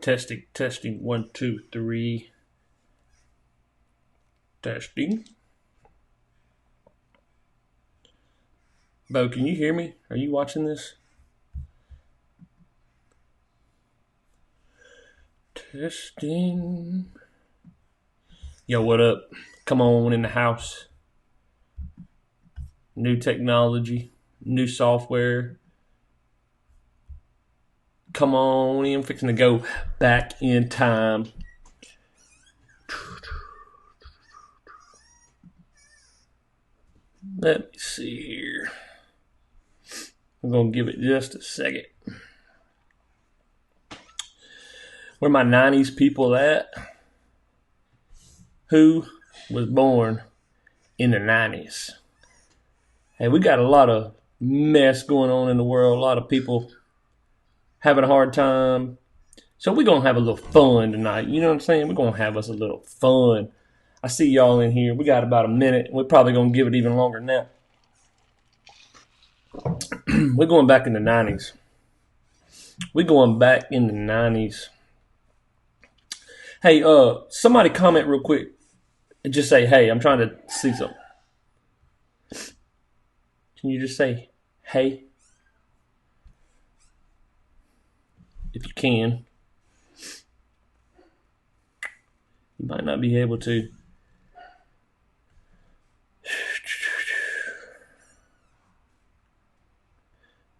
Testing, testing, 1, 2, 3. Testing. Bo, can you hear me? Are you watching this? Testing. Yo, what up? Come on in the house. New technology, new software. Come on in, fixing to go back in time. Let me see here. I'm going to give it just a second. Where my 90s people at? Who was born in the 90s? Hey, we got a lot of mess going on in the world. A lot of people having a hard time. So we're going to have a little fun tonight. You know what I'm saying? We're going to have us a little fun. I see y'all in here. We got about a minute. We're probably going to give it even longer than that. We're going back in the 90s. We're going back in the 90s. Hey, somebody comment real quick and just say, hey, I'm trying to see something. Can you just say, hey? If you can. You might not be able to.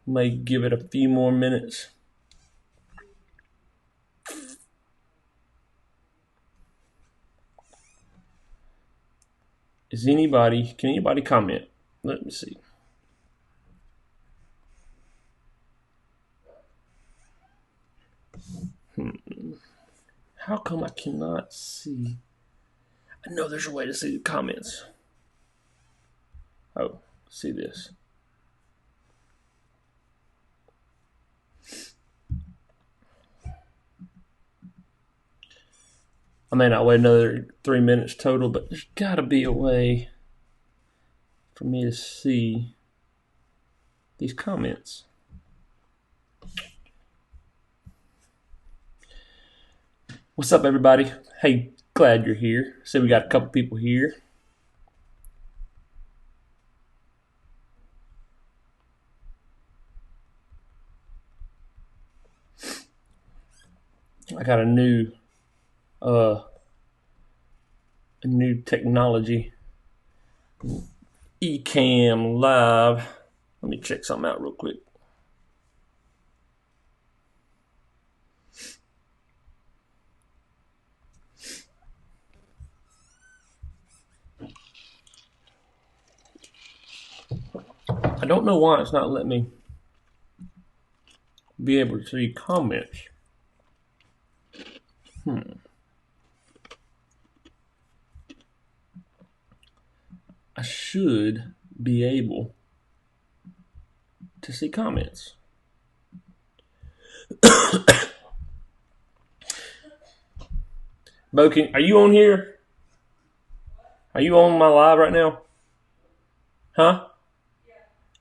May give it a few more minutes. Can anybody comment? Let me see. How come I cannot see? I know there's a way to see the comments. Oh, see this. I may not wait another 3 minutes total, but there's got to be a way for me to see these comments. What's up, everybody? Hey, glad you're here. See, we got a couple people here. I got a new technology. Ecamm live. Let me check something out real quick. I don't know why it's not letting me be able to see comments. I should be able to see comments. Bo, are you on here? Are you on my live right now? Huh?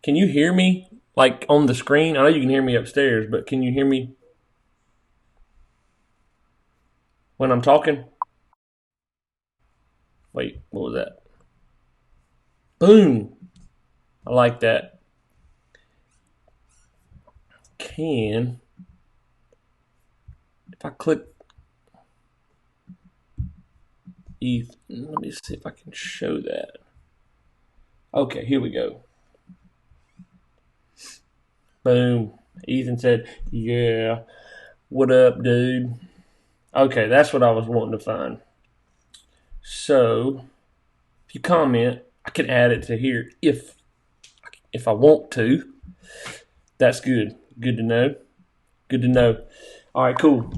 Can you hear me, like, on the screen? I know you can hear me upstairs, but can you hear me when I'm talking? Wait, what was that? Boom. I like that. If I click ETH, let me see if I can show that. Okay, here we go. Boom. Ethan said, yeah. What up, dude? Okay, that's what I was wanting to find. So, if you comment, I can add it to here if I want to. That's good. Good to know. Good to know. All right, cool.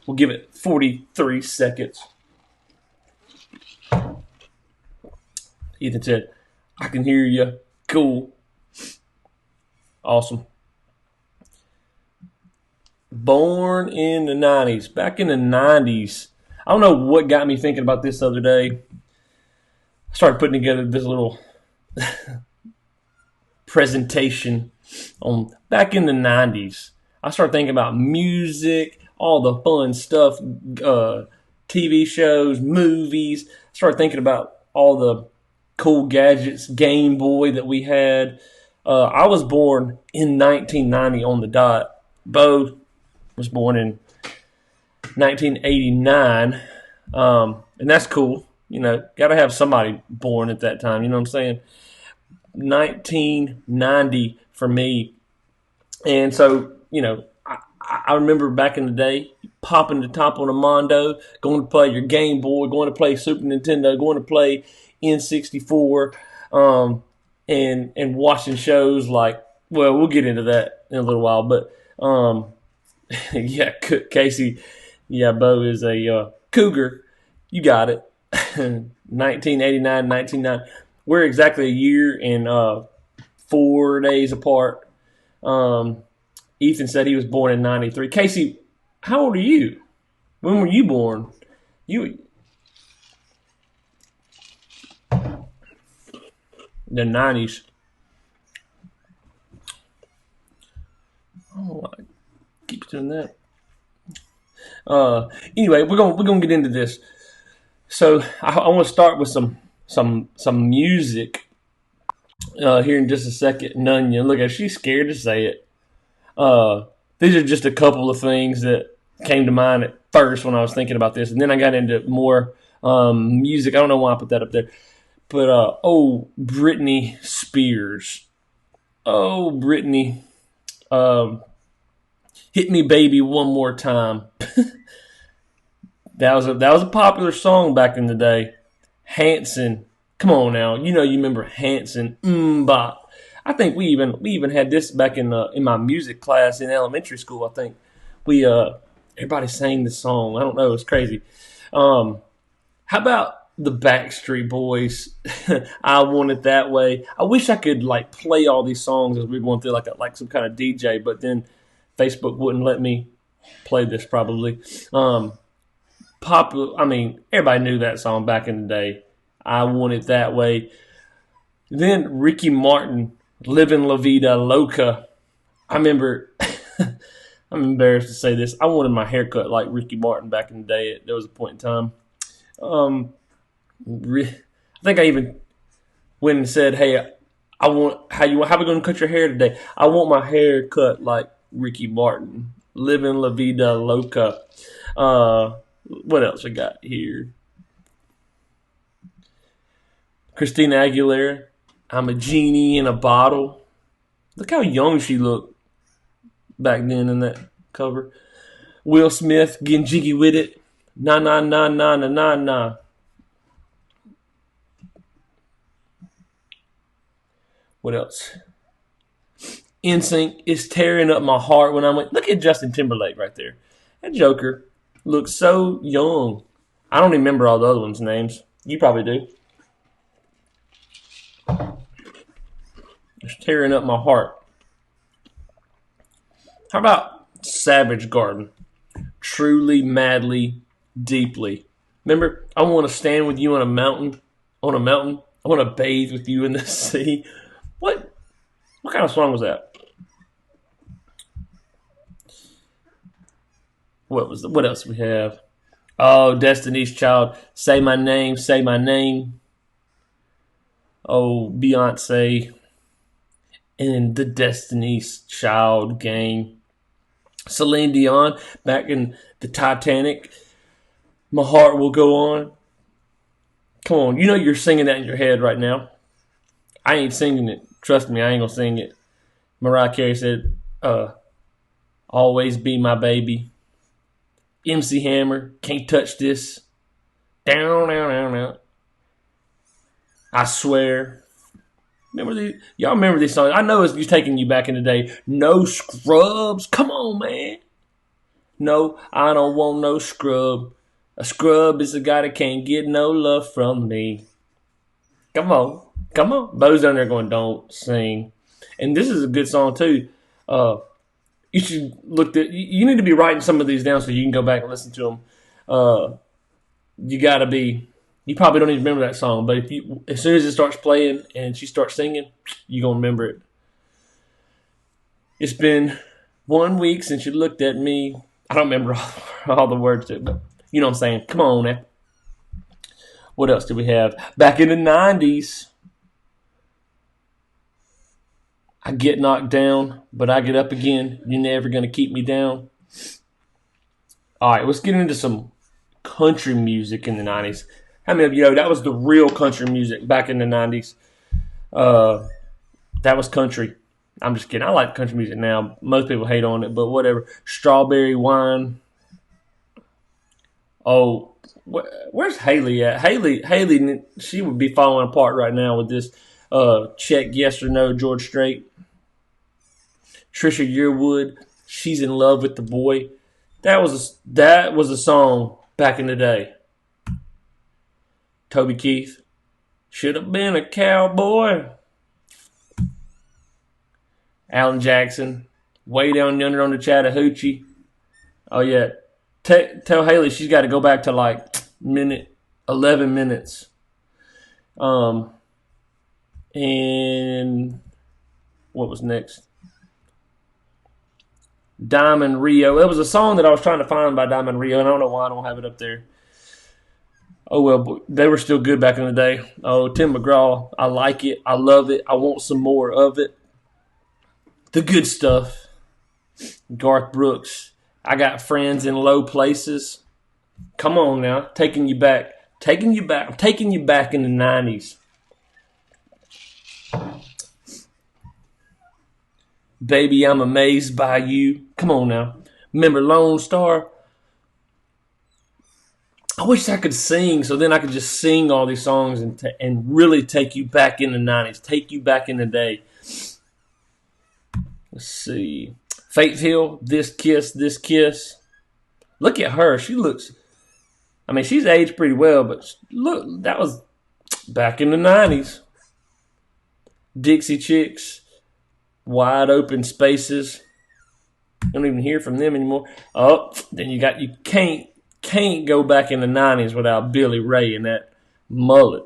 We'll give it 43 seconds. Ethan said, I can hear you. Cool. Awesome. Born in the 90s. Back in the 90s. I don't know what got me thinking about this the other day. I started putting together this little presentation on back in the 90s. I started thinking about music, all the fun stuff, TV shows, movies. I started thinking about all the cool gadgets, Game Boy that we had. I was born in 1990 on the dot. Bo was born in 1989, and that's cool. You know, got to have somebody born at that time. You know what I'm saying? 1990 for me, and so I remember back in the day popping the top on a Mondo, going to play your Game Boy, going to play Super Nintendo, going to play N64, and watching shows like. Well, we'll get into that in a little while, but yeah, Casey, yeah, Bo is a cougar. You got it. 1989, 1990. We're exactly a year and 4 days apart. Ethan said he was born in 93. Casey, how old are you? When were you born? You the 90s. Oh, I keep doing that. Anyway, we're gonna get into this. So I want to start with some music here in just a second. Nunya, look at she's scared to say it. These are just a couple of things that came to mind at first when I was thinking about this, and then I got into more music. I don't know why I put that up there, but Britney Spears. Oh, Britney. Hit Me Baby One More Time. That was a popular song back in the day. Hanson. Come on now. You remember Hanson. Bop. I think we even had this back in my music class in elementary school. I think we everybody sang this song. I don't know, it's crazy. How about the Backstreet Boys? I Want It That Way. I wish I could like play all these songs as we're going through like some kind of DJ, but then Facebook wouldn't let me play this probably. Popular. I mean, everybody knew that song back in the day. I Want It That Way. Then Ricky Martin, Living La Vida Loca. I remember, I'm embarrassed to say this, I wanted my haircut like Ricky Martin back in the day. There was a point in time. I think I even went and said, "Hey, how we going to cut your hair today? I want my hair cut like Ricky Martin, Living La Vida Loca." What else I got here? Christina Aguilera, I'm a Genie in a Bottle. Look how young she looked back then in that cover. Will Smith, Getting Jiggy With It. Na na na na na na na. What else? NSYNC is tearing up my heart when I'm like, look at Justin Timberlake right there. That Joker looks so young. I don't even remember all the other ones' names. You probably do. It's tearing up my heart. How about Savage Garden? Truly, madly, deeply. Remember, I want to stand with you on a mountain. I want to bathe with you in the sea. What kind of song was that? What else we have? Oh, Destiny's Child. Say My Name, Say My Name. Oh, Beyonce. And the Destiny's Child gang. Celine Dion, back in the Titanic. My Heart Will Go On. Come on, you're singing that in your head right now. I ain't singing it. Trust me, I ain't gonna sing it. Mariah Carey said, Always Be My Baby. MC Hammer, Can't Touch This. Down, down, down, down. I Swear. Y'all remember these songs? I know it's taking you back in the day. No Scrubs. Come on, man. No, I don't want no scrub. A scrub is a guy that can't get no love from me. Come on. Bo's down there going, don't sing. And this is a good song, too. You should look at. You need to be writing some of these down so you can go back and listen to them. You got to be. You probably don't even remember that song, but as soon as it starts playing and she starts singing, you're gonna remember it. It's been 1 week since you looked at me. I don't remember all the words to it, but you know what I'm saying. Come on now. What else do we have? Back in the 90s, I get knocked down, but I get up again. You're never going to keep me down. All right, let's get into some country music in the 90s. How many of you know that was the real country music back in the 90s? That was country. I'm just kidding. I like country music now. Most people hate on it, but whatever. Strawberry Wine. Oh, where's Haley at? Haley, she would be falling apart right now with this check yes or no, George Strait. Trisha Yearwood, she's in love with the boy. That was a song back in the day. Toby Keith, should have been a cowboy. Alan Jackson, way down yonder on the Chattahoochee. Oh yeah, tell Haley she's got to go back to like 11 minutes. And what was next? Diamond Rio. It was a song that I was trying to find by Diamond Rio, and I don't know why I don't have it up there. Oh, well, they were still good back in the day. Oh, Tim McGraw. I like it. I love it. I want some more of it. The good stuff. Garth Brooks. I got friends in low places. Come on now. Taking you back. I'm taking you back in the 90s. Baby, I'm amazed by you. Come on now. Remember Lone Star? I wish I could sing so then I could just sing all these songs and really take you back in the 90s. Take you back in the day. Let's see. Faith Hill, This Kiss, This Kiss. Look at her. She looks, I mean, she's aged pretty well, but look, that was back in the 90s. Dixie Chicks, Wide Open Spaces. Don't even hear from them anymore. Oh, then you can't go back in the 90s without Billy Ray and that mullet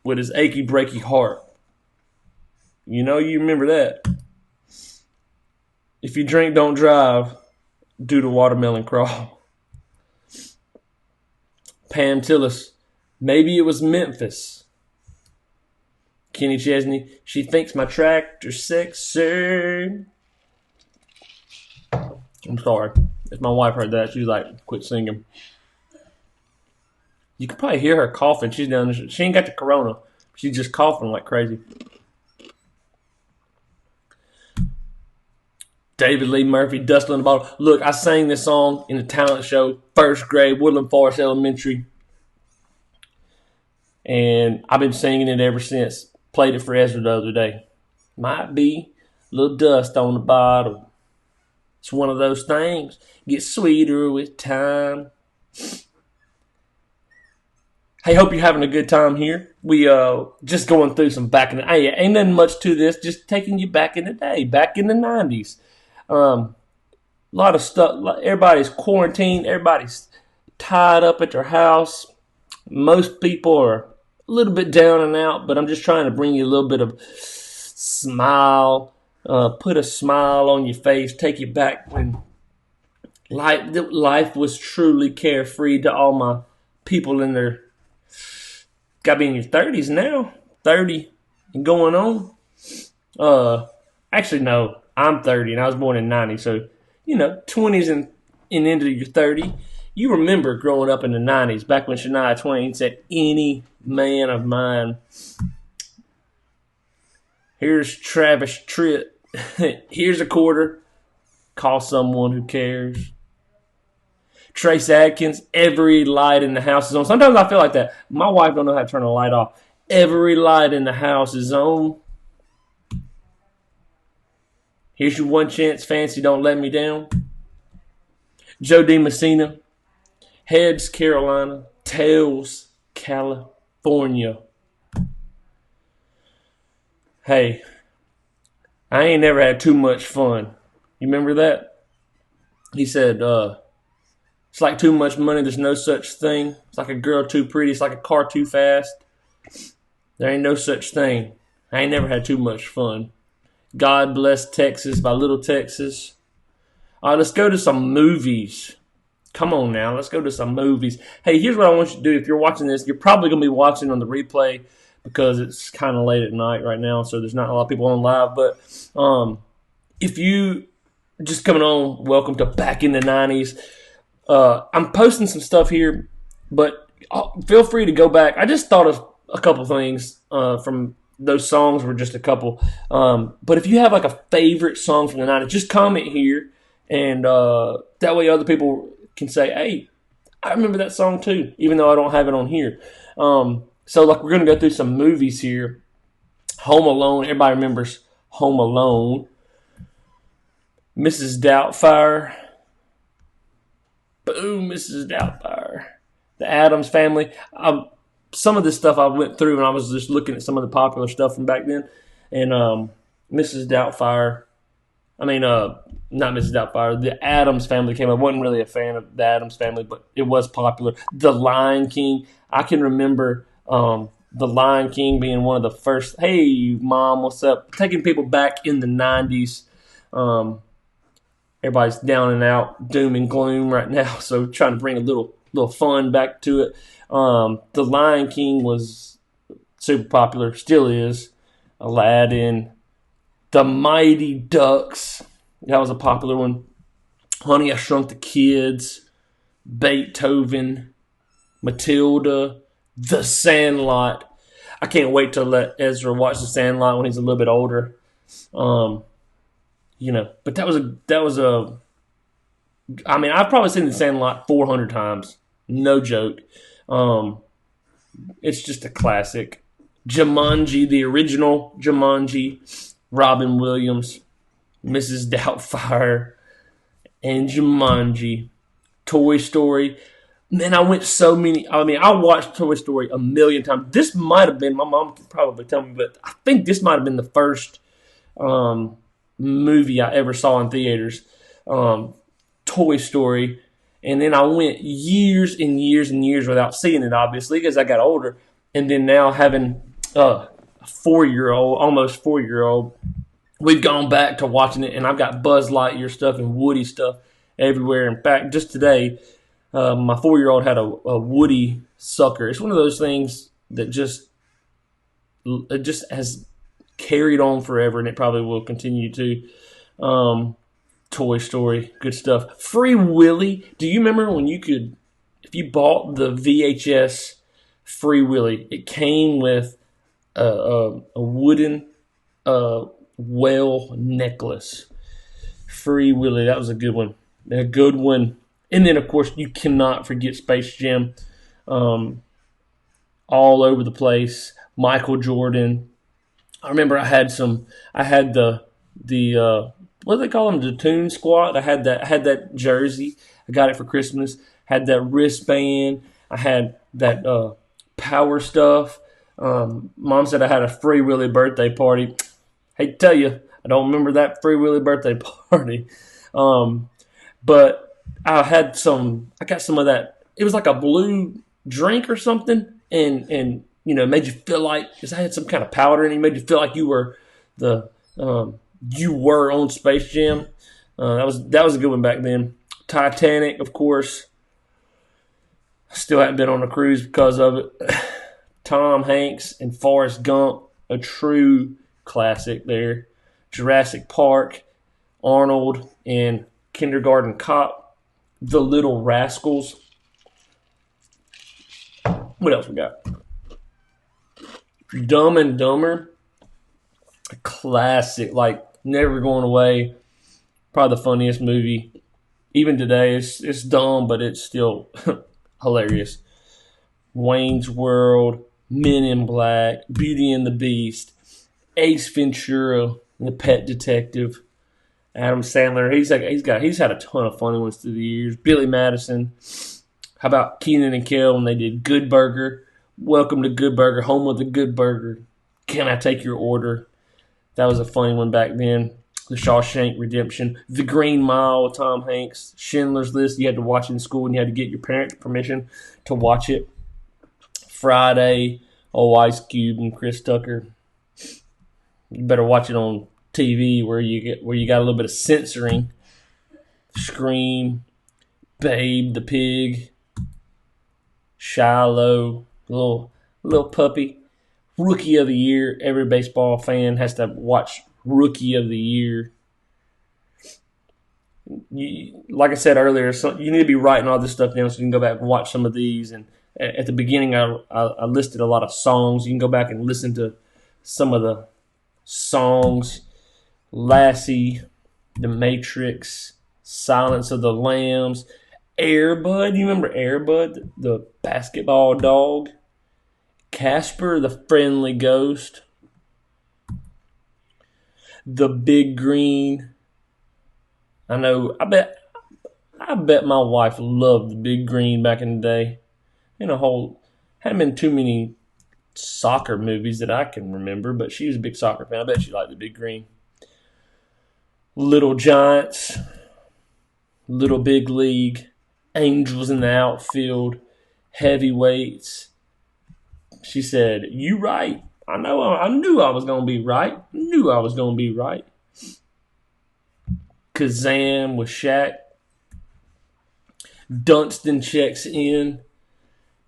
with his achy breaky heart. You know, you remember that. If you drink, don't drive. Do the watermelon crawl. Pam Tillis, Maybe It Was Memphis. Kenny Chesney, She Thinks My Tractor's Sexy. I'm sorry. If my wife heard that, she was like, quit singing. You could probably hear her coughing. She's down there. She ain't got the corona. She's just coughing like crazy. David Lee Murphy, Dust on the Bottle. Look, I sang this song in a talent show, first grade, Woodland Forest Elementary. And I've been singing it ever since. Played it for Ezra the other day. Might be a little dust on the bottle. It's one of those things. Get sweeter with time. Hey, hope you're having a good time here. We just going through some back in the day. Ain't nothing much to this. Just taking you back in the day, back in the 90s. A lot of stuff. Everybody's quarantined. Everybody's tied up at their house. Most people are a little bit down and out, but I'm just trying to bring you a little bit of smile. Put a smile on your face. Take you back when life was truly carefree to all my people in their, got to be in your 30s now. 30 and going on. Actually, no. I'm 30 and I was born in 90. So, 20s and into your 30. You remember growing up in the 90s, back when Shania Twain said, any man of mine. Here's Travis Tritt. Here's a quarter. Call someone who cares. Trace Adkins, every light in the house is on. Sometimes I feel like that. My wife don't know how to turn a light off. Every light in the house is on. Here's your one chance, fancy, don't let me down. Joe D. Messina, Heads, Carolina, Tails, California. Hey, I ain't never had too much fun. You remember that? He said, it's like too much money, there's no such thing. It's like a girl too pretty, it's like a car too fast. There ain't no such thing. I ain't never had too much fun. God Bless Texas by Little Texas. All right, let's go to some movies. Come on now, let's go to some movies. Hey, here's what I want you to do. If you're watching this, you're probably going to be watching on the replay because it's kind of late at night right now, so there's not a lot of people on live. But if you just coming on, welcome to Back in the 90s. I'm posting some stuff here, but feel free to go back. I just thought of a couple things from those songs were just a couple. But if you have like a favorite song from the 90s, just comment here. And that way other people can say, hey, I remember that song too, even though I don't have it on here. So like we're going to go through some movies here. Home Alone. Everybody remembers Home Alone. Mrs. Doubtfire. Boom, Mrs. Doubtfire. The Addams Family. Some of this stuff I went through and I was just looking at some of the popular stuff from back then. And Mrs. Doubtfire. Not Mrs. Doubtfire. The Addams Family came up. I wasn't really a fan of the Addams Family, but it was popular. The Lion King. I can remember The Lion King being one of the first. Hey, Mom, what's up? Taking people back in the 90s. Everybody's down and out, doom and gloom right now. So trying to bring a little fun back to it. The Lion King was super popular. Still is. Aladdin. The Mighty Ducks. That was a popular one. Honey, I Shrunk the Kids. Beethoven. Matilda. The Sandlot. I can't wait to let Ezra watch The Sandlot when he's a little bit older. But that was a. I've probably seen The Sandlot 400 times. No joke. It's just a classic. Jumanji, the original Jumanji. Robin Williams, Mrs. Doubtfire, and Jumanji. Toy Story. Man, I watched Toy Story a million times. This might have been, my mom could probably tell me, but I think this might have been the first movie I ever saw in theaters. Toy Story. And then I went years and years and years without seeing it, obviously, as I got older. And then now having a 4-year-old, almost 4-year-old, we've gone back to watching it, and I've got Buzz Lightyear stuff and Woody stuff everywhere. In fact, just today, my 4-year-old had a Woody sucker. It's one of those things that just has carried on forever, and it probably will continue to. Toy Story, good stuff. Free Willy. Do you remember when if you bought the VHS Free Willy, it came with a wooden whale necklace. Free Willy, that was a good one. A good one. And then, of course, you cannot forget Space Jam. All over the place. Michael Jordan. I remember I had the what do they call them? The Toon Squad. I had that jersey. I got it for Christmas. Had that wristband. I had that power stuff. Mom said I had a Free Willy birthday party. Hate to tell you, I don't remember that Free Willy birthday party. But I got some of that. It was like a blue drink or something, and made you feel like, because I had some kind of powder in it, made you feel like you were on Space Jam. That was a good one back then. Titanic, of course. Still haven't been on a cruise because of it. Tom Hanks and Forrest Gump, a true classic there. Jurassic Park, Arnold and Kindergarten Cop, The Little Rascals. What else we got? Dumb and Dumber, a classic, like never going away. Probably the funniest movie. Even today, it's dumb, but it's still hilarious. Wayne's World, Men in Black, Beauty and the Beast, Ace Ventura, The Pet Detective, Adam Sandler. He's had a ton of funny ones through the years. Billy Madison. How about Keenan and Kel when they did Good Burger? Welcome to Good Burger, home with the Good Burger. Can I take your order? That was a funny one back then. The Shawshank Redemption. The Green Mile with Tom Hanks. Schindler's List. You had to watch it in school and you had to get your parents' permission to watch it. Friday. Oh, Ice Cube and Chris Tucker. You better watch it on TV where you got a little bit of censoring. Scream, Babe the Pig, Shiloh, little puppy. Rookie of the Year. Every baseball fan has to watch Rookie of the Year. Like I said earlier, you need to be writing all this stuff down so you can go back and watch some of these. And at the beginning, I listed a lot of songs. You can go back and listen to some of the songs. Lassie, The Matrix, Silence of the Lambs, Air Bud. You remember Air Bud, the basketball dog? Casper, the Friendly Ghost. The Big Green. I know. I bet my wife loved The Big Green back in the day. Hadn't been too many soccer movies that I can remember, but she was a big soccer fan. I bet she liked The Big Green. Little Giants, Little Big League, Angels in the Outfield, Heavyweights. She said, "You right." I knew I was going to be right. Kazam with Shaq. Dunstan Checks In.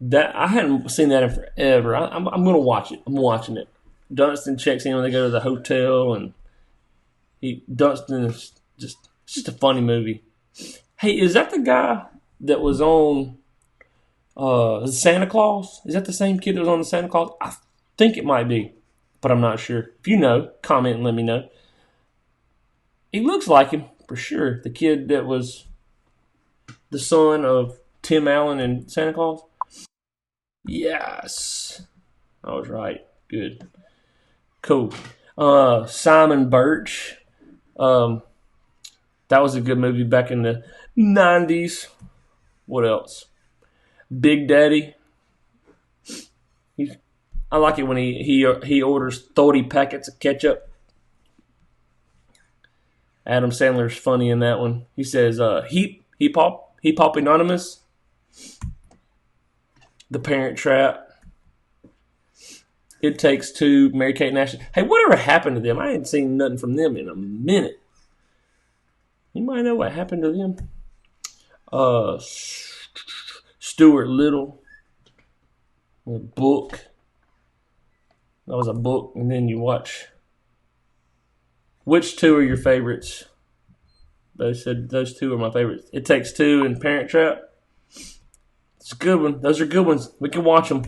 That I hadn't seen that in forever. I'm going to watch it. I'm watching it. Dunstan checks in when they go to the hotel, and Dunstan is just a funny movie. Hey, is that the guy that was on Santa Claus? Is that the same kid that was on the Santa Claus? I think it might be, but I'm not sure. If you know, comment and let me know. He looks like him for sure. The kid that was the son of Tim Allen and Santa Claus. Yes, I was right. Good, cool. Simon Birch. That was a good movie back in the 90s. What else? Big Daddy. I like it when he orders 30 packets of ketchup. Adam Sandler's funny in that one. He says, Hip Hop Anonymous. The Parent Trap. It Takes Two. Mary-Kate and Ashley. Hey, whatever happened to them? I ain't seen nothing from them in a minute. You might know what happened to them. Stuart Little. A book. That was a book, and then you watch. Which two are your favorites? They said those two are my favorites. It Takes Two and Parent Trap. It's a good one. Those are good ones. We can watch them.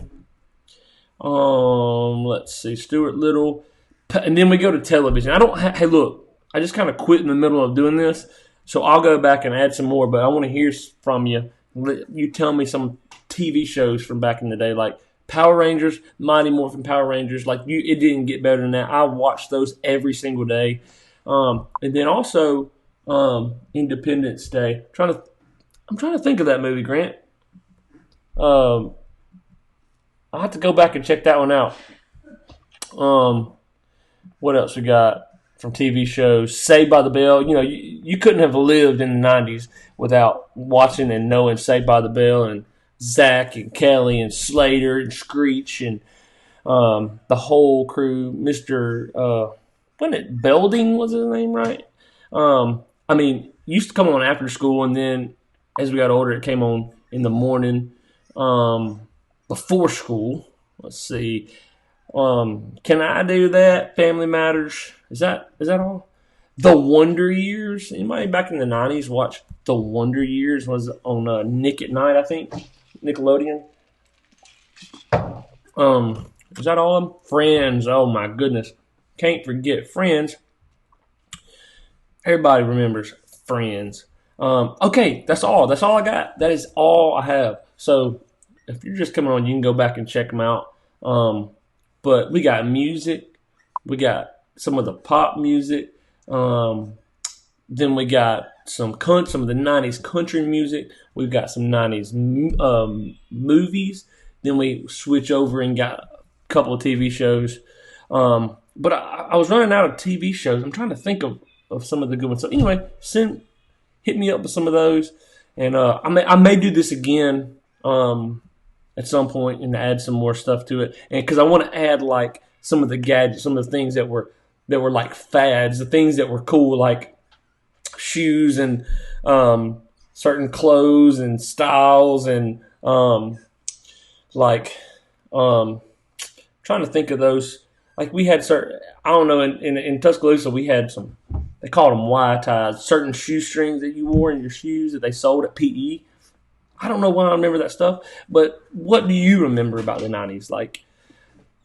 Let's see. Stuart Little. And then we go to television. Hey, look. I just kind of quit in the middle of doing this. So I'll go back and add some more. But I want to hear from you. You tell me some TV shows from back in the day. Like Power Rangers, Mighty Morphin Power Rangers. It didn't get better than that. I watched those every single day. And then also Independence Day. I'm trying to think of that movie, Grant. I'll have to go back and check that one out. What else we got from TV shows? Saved by the Bell. You couldn't have lived in the 90s without watching and knowing Saved by the Bell and Zach and Kelly and Slater and Screech and the whole crew. Mr. Wasn't it Belding was his name, right? Used to come on after school, and then as we got older, it came on in the morning. Before school. Let's see. Can I Do That? Family Matters. Is that all? The Wonder Years. Anybody back in the 90s watch The Wonder Years? Was on Nick at Night, I think. Nickelodeon. Is that all of them? Friends. Oh my goodness. Can't forget Friends. Everybody remembers Friends. Okay, that's all. That's all I got. That is all I have. So if you're just coming on, you can go back and check them out. But we got music. We got some of the pop music. Then we got some of the 90s country music. We've got some 90s movies. Then we switch over and got a couple of TV shows. But I was running out of TV shows. I'm trying to think of some of the good ones. So anyway, hit me up with some of those. And I may do this again at some point and add some more stuff to it. And because I want to add like some of the gadgets, some of the things that were like fads, the things that were cool. Like shoes and certain clothes and styles and like trying to think of those. Like we had certain, I don't know, in Tuscaloosa we had some. They called them Y ties, certain shoestrings that you wore in your shoes that they sold at PE. I don't know why I remember that stuff, but what do you remember about the '90s? Like,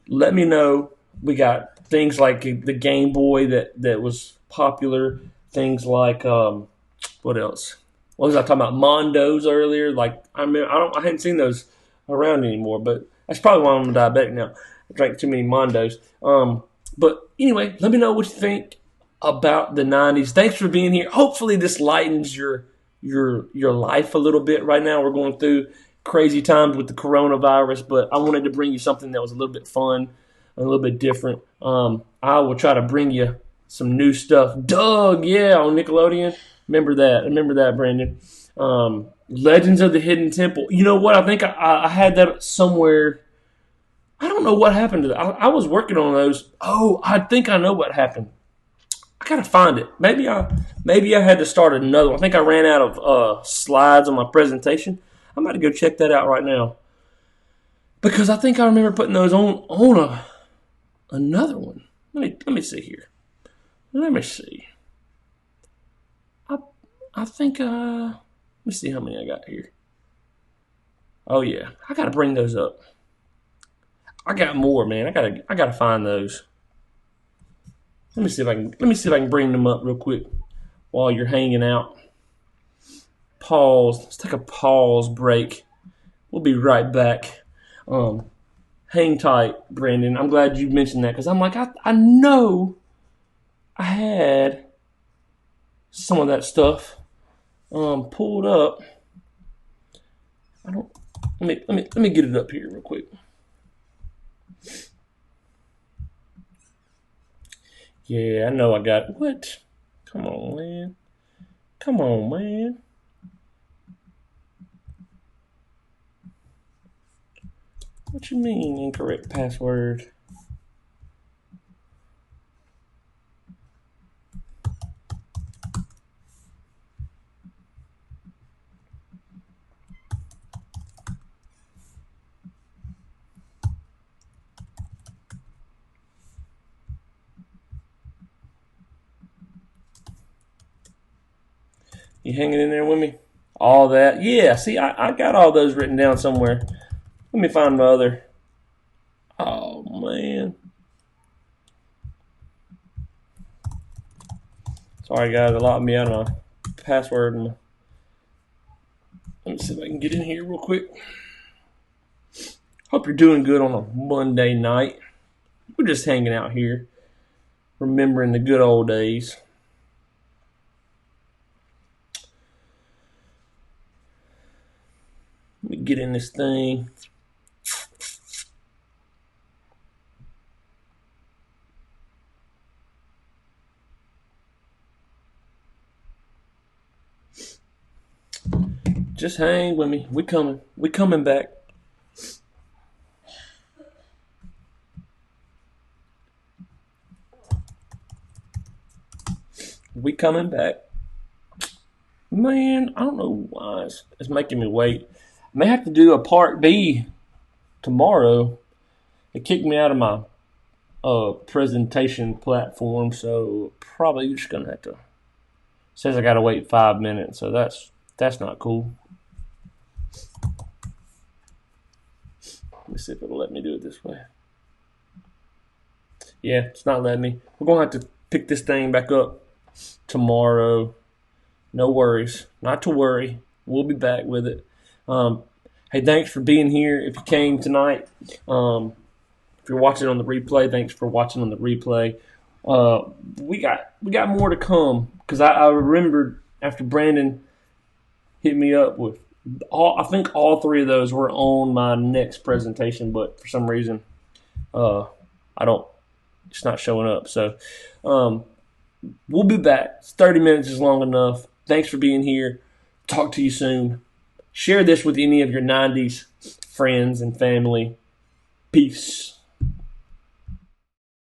let me know. We got things like the Game Boy that was popular. Things like what else? What was I talking about? Mondos earlier. Like I hadn't seen those around anymore, but that's probably why I'm a diabetic now. I drank too many Mondos. But anyway, let me know what you think about the '90s. Thanks for being here. Hopefully, this lightens your life a little bit. Right now, we're going through crazy times with the coronavirus, but I wanted to bring you something that was a little bit fun, a little bit different. I will try to bring you some new stuff. Doug, yeah, on Nickelodeon. Remember that, Brandon. Legends of the Hidden Temple. You know what? I think I had that somewhere. I don't know what happened to that. I was working on those. Oh, I think I know what happened. I gotta find it. Maybe I had to start another one. I think I ran out of slides on my presentation. I'm about to go check that out right now because I think I remember putting those on another one. Let me see here. Let me see. I think let me see how many I got here. Oh yeah, I gotta bring those up. I got more, man. I gotta find those. Let me see if I can bring them up real quick while you're hanging out. Pause. Let's take a pause break. We'll be right back. Hang tight, Brandon. I'm glad you mentioned that because I'm like I know I had some of that stuff pulled up. I don't. Let me get it up here real quick. Yeah, I know I got what? Come on, man. Come on, man. What you mean incorrect password? You hanging in there with me? All that. Yeah, see, I got all those written down somewhere. Let me find my other. Oh, man. Sorry, guys. It locked me out of my password. Let me see if I can get in here real quick. Hope you're doing good on a Monday night. We're just hanging out here, remembering the good old days. Let me get in this thing. Just hang with me. We coming. We coming back. We coming back. Man, I don't know why it's making me wait. I may have to do a part B tomorrow. It kicked me out of my presentation platform, so probably just gonna have to. Says I gotta wait 5 minutes, so that's not cool. Let me see if it'll let me do it this way. Yeah, it's not letting me. We're gonna have to pick this thing back up tomorrow. No worries, not to worry. We'll be back with it. Hey, thanks for being here. If you came tonight, if you're watching on the replay, thanks for watching on the replay. We got more to come because I remembered after Brandon hit me up with I think all three of those were on my next presentation, but for some reason, it's not showing up. So, we'll be back. 30 minutes is long enough. Thanks for being here. Talk to you soon. Share this with any of your '90s friends and family. Peace.